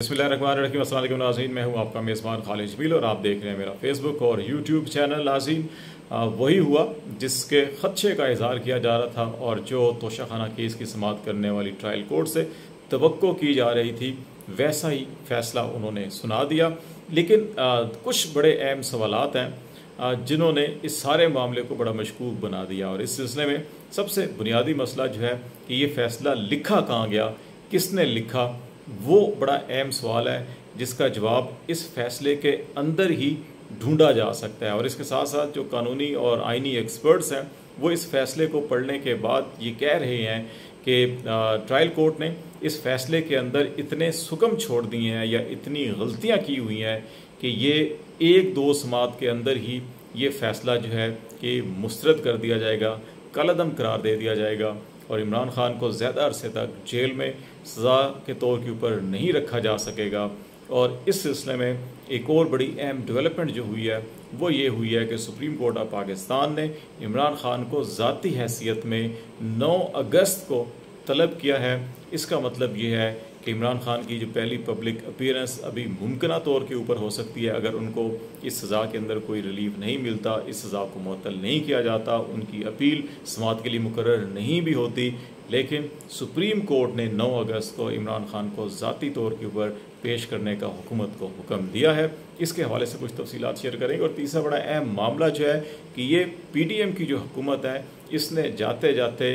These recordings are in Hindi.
बिस्मिल्लाहिर्रहमानिर्रहीम। अस्सलाम वालेकुम नाज़रीन, मैं हूं आपका मेज़बान खालिद जमील और आप देख रहे हैं मेरा फेसबुक और यूट्यूब चैनल। नाज़रीन, वही हुआ जिसके खदशे का इजहार किया जा रहा था और जो तोशाखाना केस की समाअत करने वाली ट्रायल कोर्ट से तवक्को की जा रही थी, वैसा ही फैसला उन्होंने सुना दिया। लेकिन कुछ बड़े अहम सवालात हैं जिन्होंने इस सारे मामले को बड़ा मशकूक बना दिया। और इस सिलसिले में सबसे बुनियादी मसला जो है कि ये फैसला लिखा कहाँ गया, किसने लिखा, वो बड़ा अहम सवाल है जिसका जवाब इस फैसले के अंदर ही ढूंढा जा सकता है। और इसके साथ साथ जो कानूनी और आइनी एक्सपर्ट्स हैं वो इस फैसले को पढ़ने के बाद ये कह रहे हैं कि ट्रायल कोर्ट ने इस फैसले के अंदर इतने सुकम छोड़ दिए हैं या इतनी गलतियां की हुई हैं कि ये एक दो समात के अंदर ही ये फैसला जो है कि मुस्तरद कर दिया जाएगा, कलअदम करार दे दिया जाएगा और इमरान खान को ज़्यादा अरसे तक जेल में सज़ा के तौर के ऊपर नहीं रखा जा सकेगा। और इस सिलसिले में एक और बड़ी अहम डेवलपमेंट जो हुई है वो ये हुई है कि सुप्रीम कोर्ट ऑफ पाकिस्तान ने इमरान खान को ज़ाती हैसियत में 9 अगस्त को तलब किया है। इसका मतलब ये है कि इमरान खान की जो पहली पब्लिक अपीयरेंस अभी मुमकिना तौर के ऊपर हो सकती है अगर उनको इस सज़ा के अंदर कोई रिलीफ नहीं मिलता, इस सज़ा को मुअत्तल नहीं किया जाता, उनकी अपील समाअत के लिए मुकर्रर नहीं भी होती। लेकिन सुप्रीम कोर्ट ने 9 अगस्त को इमरान खान को ज़ाती तौर के ऊपर पेश करने का हुकूमत को हुक्म दिया है। इसके हवाले से कुछ तफसीलात शेयर करेंगे। और तीसरा बड़ा अहम मामला जो है कि ये PDM की जो हुकूमत है इसने जाते जाते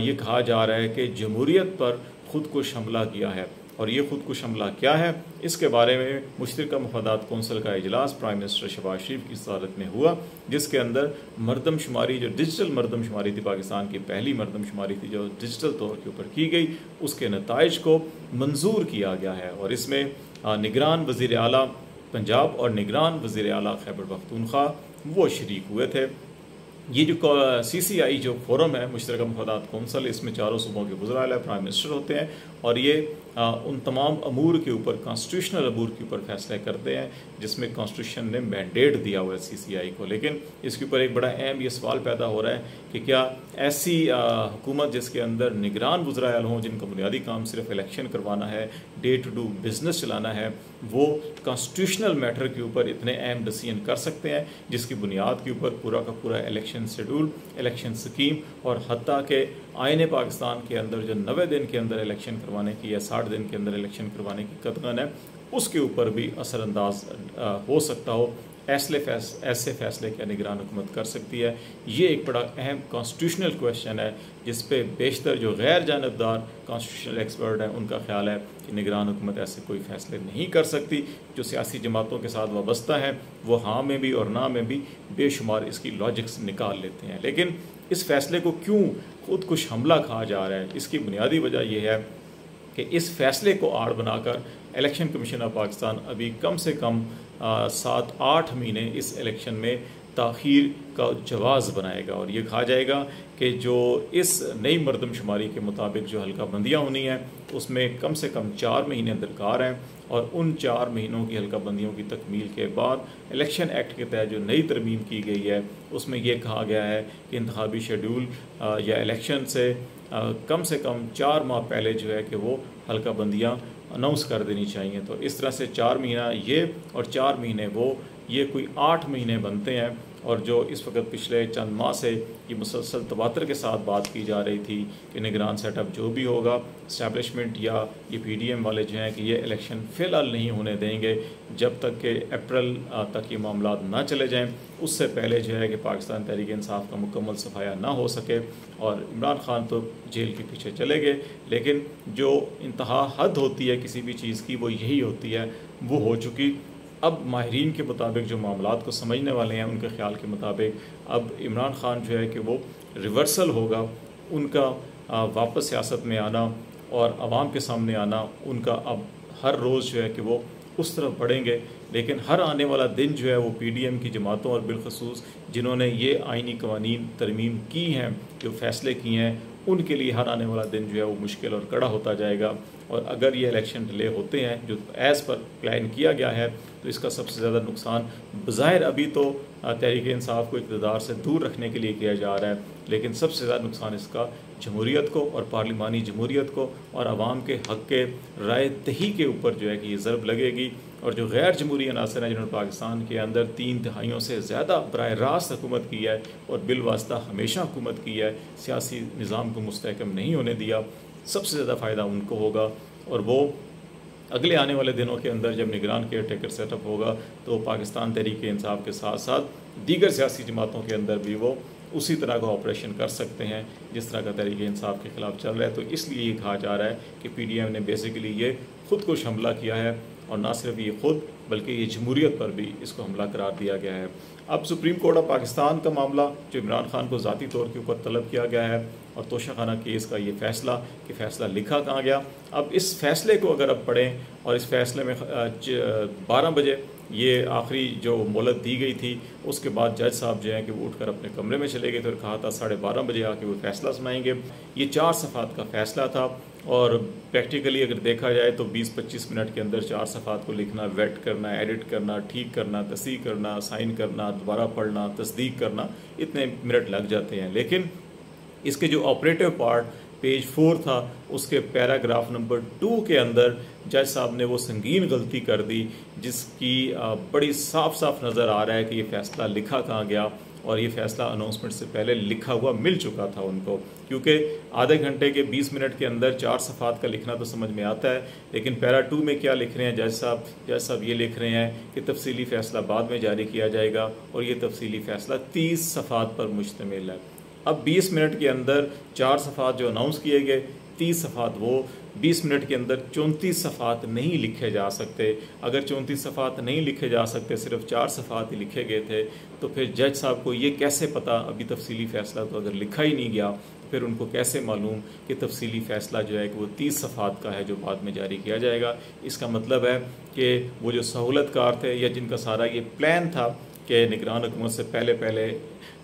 ये कहा जा रहा है कि जमहूरियत पर खुदकुश हमला किया है। और ये खुदकुश हमला क्या है, इसके बारे में मुश्तरका मफादात कौंसिल का इजलास प्राइम मिनिस्टर शहबाज शरीफ की सदारत में हुआ, जिसके अंदर मरदमशुमारी जो डिजिटल मरदमशुमारी थी, पाकिस्तान की पहली मरदमशुमारी थी जो डिजिटल तौर के ऊपर की गई, उसके नताइज को मंजूर किया गया है। और इसमें निगरान वज़ीर आला पंजाब और निगरान वज़ीर आला खैबर पख्तूनख्वा वो शरीक हुए थे। ये जो CCI जो फोरम है मुश्तरका मफादात कौंसिल, इसमें चारों सूबों के वज़रा आला प्राइम मिनिस्टर होते हैं और ये उन तमाम अमूर के ऊपर, कॉन्स्टिट्यूशनल अमूर के ऊपर फैसले करते हैं जिसमें कॉन्स्टिट्यूशन ने मैंडेट दिया हुआ है CCI को। लेकिन इसके ऊपर एक बड़ा अहम ये सवाल पैदा हो रहा है कि क्या ऐसी हुकूमत जिसके अंदर निगरान वज़रा आला हों जिनका बुनियादी काम सिर्फ इलेक्शन करवाना है, डे टू डू बिजनेस चलाना है, वो कॉन्स्टिट्यूशनल मैटर के ऊपर इतने अहम डिसीजन कर सकते हैं जिसकी बुनियाद के ऊपर पूरा का पूरा इलेक्शन शेड्यूल, इलेक्शन स्कीम और हत्ता के आईने पाकिस्तान के अंदर जो 90 दिन के अंदर इलेक्शन करवाने की या 60 दिन के अंदर इलेक्शन करवाने की कतगन है उसके ऊपर भी असरअंदाज हो सकता हो। ऐसे फैसले क्या निगरान हुकूमत कर सकती है? ये एक बड़ा अहम कॉन्स्टिट्यूशनल क्वेश्चन है जिस पे बेशतर जो गैर जानबदार कॉन्स्टिट्यूशनल एक्सपर्ट हैं उनका ख्याल है कि निगरान हुकूमत ऐसे कोई फैसले नहीं कर सकती। जो सियासी जमातों के साथ वाबस्ता है वो हाँ में भी और ना में भी बेशुमार इसकी लॉजिक्स निकाल लेते हैं। लेकिन इस फैसले को क्यों खुदकुश हमला कहा जा रहा है, इसकी बुनियादी वजह यह है कि इस फैसले को आड़ बनाकर इलेक्शन कमीशन ऑफ पाकिस्तान अभी कम से कम 7-8 महीने इस इलेक्शन में ताख़ीर का जवाज़ बनाएगा। और ये कहा जाएगा कि जो इस नई मरदमशुमारी के मुताबिक जो हल्का बंदियाँ होनी हैं उसमें कम से कम 4 महीने दरकार हैं और उन 4 महीनों की हल्का बंदियों की तकमील के बाद इलेक्शन एक्ट के तहत जो नई तरमीम की गई है उसमें यह कहा गया है कि इंतखाबी शेड्यूल या इलेक्शन से कम 4 माह पहले जो है कि वो हल्का बंदियाँ अनाउंस कर देनी चाहिए। तो इस तरह से 4 महीना ये और 4 महीने वो, ये कोई 8 महीने बनते हैं। और जो इस वक्त पिछले चंद माह से ये मुसलसल तवातर के साथ बात की जा रही थी कि निगरान सेटअप जो भी होगा, इस्टेब्लिशमेंट या ये PDM वाले जो हैं कि ये इलेक्शन फ़िलहाल नहीं होने देंगे जब तक कि अप्रैल तक ये मामला ना चले जाएं। उससे पहले जो है कि पाकिस्तान तहरीक इंसाफ का मुकम्मल सफाया ना हो सके और इमरान खान तो जेल के पीछे चले गए। लेकिन जो इंतहा हद होती है किसी भी चीज़ की वो यही होती है, वो हो चुकी। अब माहिरीन के मुताबिक जो मामलात को समझने वाले हैं उनके ख्याल के मुताबिक अब इमरान खान जो है कि वो रिवर्सल होगा, उनका वापस सियासत में आना और आवाम के सामने आना, उनका अब हर रोज़ जो है कि वो उस तरफ बढ़ेंगे। लेकिन हर आने वाला दिन जो है वो PDM की जमातों और बिलखसूस जिन्होंने ये आइनी कवानीन तरमीम की हैं, जो फ़ैसले किए हैं, उनके लिए हर आने वाला दिन जो है वो मुश्किल और कड़ा होता जाएगा। और अगर ये इलेक्शन डिले होते हैं जो एज़ पर प्लान किया गया है तो इसका सबसे ज़्यादा नुकसान बज़ाहिर अभी तो तहरीक इंसाफ को इक़्तिदार से दूर रखने के लिए किया जा रहा है, लेकिन सबसे ज़्यादा नुकसान इसका जमहूरियत को और पार्लिमानी जमहूरियत को और आवाम के हक़ के राय दही के ऊपर जो है कि ये ज़रब लगेगी। और जो गैर जमहूरी अनासर हैं जिन्होंने पाकिस्तान के अंदर 3 तिहाइयों से ज़्यादा बराह रास्त हुकूमत की है और बिलवास्ता हमेशा हुकूमत की है, सियासी निज़ाम को मुस्तहकम नहीं होने दिया, सबसे ज़्यादा फ़ायदा उनको होगा। और वो अगले आने वाले दिनों के अंदर जब निगरान केयर टेकर सेटअप होगा तो पाकिस्तान तहरीक इंसाफ के साथ साथ दीगर सियासी जमातों के अंदर भी वो उसी तरह का ऑपरेशन कर सकते हैं जिस तरह का तहरीक इंसाफ के ख़िलाफ़ चल रहा है। तो इसलिए ये कहा जा रहा है कि PDM ने बेसिकली ये ख़ुद को हमला किया है और ना सिर्फ ये ख़ुद बल्कि ये जमहूरियत पर भी इसको हमला करार दिया गया है। अब सुप्रीम कोर्ट ऑफ पाकिस्तान का मामला जो इमरान खान को ज़ाती तौर के ऊपर तलब किया गया है और तोशाखाना केस का ये फ़ैसला कि फ़ैसला लिखा कहाँ गया। अब इस फ़ैसले को अगर अब पढ़ें और इस फ़ैसले में 12 बजे ये आखिरी जो मोहलत दी गई थी, उसके बाद जज साहब जो हैं कि वो उठकर अपने कमरे में चले गए थे और कहा था 12:30 बजे आके वो फ़ैसला सुनाएंगे। ये 4 सफ़ात का फ़ैसला था और प्रैक्टिकली अगर देखा जाए तो 20-25 मिनट के अंदर 4 सफ़ात को लिखना, वेट करना, एडिट करना, ठीक करना, तस्दीक करना, साइन करना, दोबारा पढ़ना, तस्दीक करना, इतने मिनट लग जाते हैं। लेकिन इसके जो ऑपरेटिव पार्ट पेज 4 था उसके पैराग्राफ नंबर 2 के अंदर जज साहब ने वो संगीन गलती कर दी जिसकी बड़ी साफ साफ नज़र आ रहा है कि ये फ़ैसला लिखा कहाँ गया और ये फ़ैसला अनाउंसमेंट से पहले लिखा हुआ मिल चुका था उनको, क्योंकि आधे घंटे के 20 मिनट के अंदर 4 सफ़ात का लिखना तो समझ में आता है, लेकिन पैरा 2 में क्या लिख रहे हैं जज साहब ये लिख रहे हैं कि तफसीली फ़ैसला बाद में जारी किया जाएगा और ये तफसीली फ़ैसला 30 सफ़ात पर मुश्तमिल है। अब 20 मिनट के अंदर 4 सफ़ात जो अनाउंस किए गए, 30 सफ़ात वो 20 मिनट के अंदर 34 सफ़ात नहीं लिखे जा सकते। अगर 34 सफ़ात नहीं लिखे जा सकते, सिर्फ 4 सफ़ात ही लिखे गए थे, तो फिर जज साहब को ये कैसे पता, अभी तफसीली फ़ैसला तो अगर लिखा ही नहीं गया, फिर उनको कैसे मालूम कि तफसीली फ़ैसला जो है कि वो 30 सफ़ात का है जो बाद में जारी किया जाएगा। इसका मतलब है कि वो जो सहूलतकार थे या जिनका सारा ये प्लान था कि निगरान हुकूमत से पहले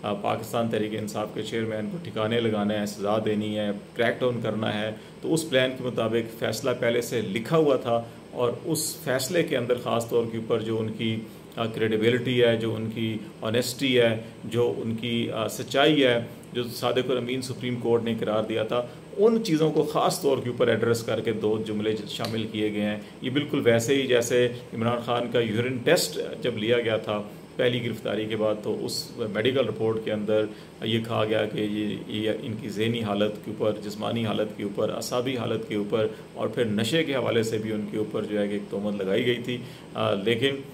पाकिस्तान तहरीक इंसाफ के चेयरमैन को ठिकाने लगाना है, सज़ा देनी है, क्रैक डाउन करना है, तो उस प्लान के मुताबिक फ़ैसला पहले से लिखा हुआ था और उस फैसले के अंदर ख़ास तौर के ऊपर जो उनकी क्रेडिबिलिटी है, जो उनकी ऑनेस्टी है, जो उनकी सच्चाई है, जो सादिक और अमीन सुप्रीम कोर्ट ने करार दिया था, उन चीज़ों को ख़ास तौर के ऊपर एड्रेस करके 2 जुमले शामिल किए गए हैं। ये बिल्कुल वैसे ही जैसे इमरान खान का यूरिन टेस्ट जब लिया गया था पहली गिरफ्तारी के बाद, तो उस मेडिकल रिपोर्ट के अंदर ये कहा गया कि ये इनकी ज़हनी हालत के ऊपर, जिस्मानी हालत के ऊपर, असाबी हालत के ऊपर और फिर नशे के हवाले से भी उनके ऊपर जो है कि एक तोहमत लगाई गई थी। लेकिन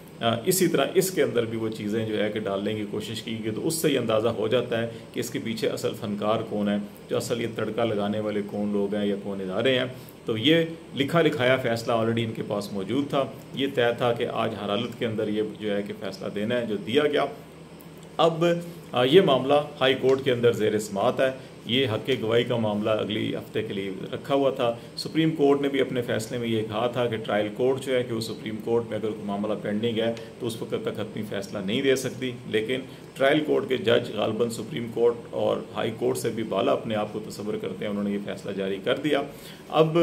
इसी तरह इसके अंदर भी वो चीज़ें जो है कि डालने की कोशिश की गई, तो उससे ही अंदाज़ा हो जाता है कि इसके पीछे असल फनकार कौन है, जो असल ये तड़का लगाने वाले कौन लोग हैं या कौन इदारे हैं। तो ये लिखा लिखाया फ़ैसला ऑलरेडी इनके पास मौजूद था। ये तय था कि आज हर हालत के अंदर ये जो है कि फ़ैसला देना है, जो दिया गया। अब ये मामला हाई कोर्ट के अंदर ज़ेर समाअत है। ये हक़ गवाही का मामला अगली हफ्ते के लिए रखा हुआ था। सुप्रीम कोर्ट ने भी अपने फ़ैसले में ये कहा था कि ट्रायल कोर्ट जो है कि वो सुप्रीम कोर्ट में अगर कोई मामला पेंडिंग है तो उस वक्त तक हतमी फ़ैसला नहीं दे सकती, लेकिन ट्रायल कोर्ट के जज गालबन सुप्रीम कोर्ट और हाई कोर्ट से भी बाला अपने आप को तस्वर करते हैं, उन्होंने ये फ़ैसला जारी कर दिया। अब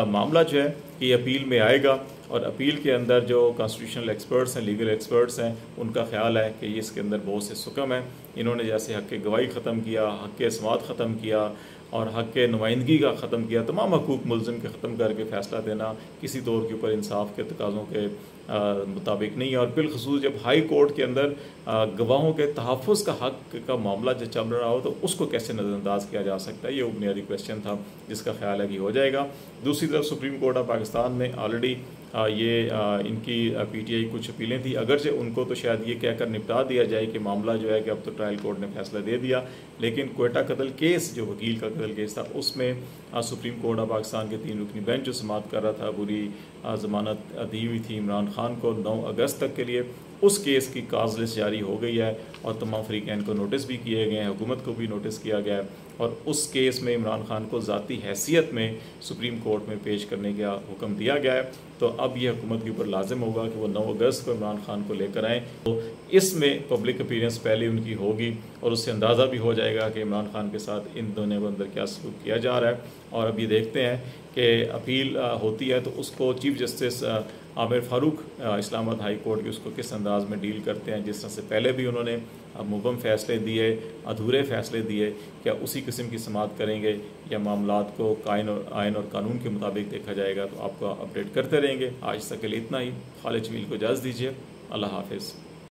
मामला जो है कि अपील में आएगा और अपील के अंदर जो कॉन्स्टिट्यूशनल एक्सपर्ट्स हैं, लीगल एक्सपर्ट्स हैं, उनका ख्याल है कि ये इसके अंदर बहुत से सुकम हैं। इन्होंने जैसे हक़ गवाही ख़त्म किया, हक़ समाअत ख़त्म किया और हक़ नुमाइंदगी का ख़त्म किया, तमाम हकूक़ मुल्ज़िम के ख़त्म करके फ़ैसला देना किसी तौर के ऊपर इंसाफ के तकाज़ों के मुताबिक नहीं है। और बिलखसूस जब हाई कोर्ट के अंदर गवाहों के तहफ़्फ़ुज़ का हक़ का मामला जब चल रहा हो तो उसको कैसे नज़रअंदाज किया जा सकता है, ये बुनियादी क्वेश्चन था जिसका ख्याल है कि हो जाएगा। दूसरी तरफ सुप्रीम कोर्ट ऑफ पाकिस्तान में ऑलरेडी इनकी PTI कुछ अपीलें थी, अगरचे उनको तो शायद ये कहकर निपटा दिया जाए कि मामला जो है कि अब तो ट्रायल कोर्ट ने फैसला दे दिया, लेकिन क्वेटा कत्ल केस जो वकील का कत्ल केस था उसमें सुप्रीम कोर्ट ऑफ पाकिस्तान के 3 रुकनी बेंच जो समाअत कर रहा था, बुरी ज़मानत दी हुई थी इमरान खान को 9 अगस्त तक के लिए, उस केस की काज लिस्ट जारी हो गई है और तमाम फ़रीक़ैन को नोटिस भी किए गए हैं, हुकूमत को भी नोटिस किया गया है और उस केस में इमरान खान को ज़ाती हैसियत में सुप्रीम कोर्ट में पेश करने का हुक्म दिया गया है। तो अब यह हुकूमत के ऊपर लाजिम होगा कि वो 9 अगस्त को इमरान खान को लेकर आएँ। तो इसमें पब्लिक अपीयरेंस पहले उनकी होगी और उससे अंदाज़ा भी हो जाएगा कि इमरान खान के साथ इन दोनों के अंदर क्या सलूक किया जा रहा है। और अब ये देखते हैं कि अपील होती है तो उसको chief justice Aamir Farooq Islamabad high court की उसको किस अंदाज में डील करते हैं। जिस तरह से पहले भी उन्होंने मुबम फ़ैसले दिए, अधूरे फ़ैसले दिए, क्या उसी किस्म की समाअत करेंगे या मामलात को आइन और कानून के मुताबिक देखा जाएगा, तो आपको अपडेट करते रहेंगे। आज तक के लिए इतना ही। खालिद जमील को इजाज़त दीजिए। अल्लाह हाफिज़।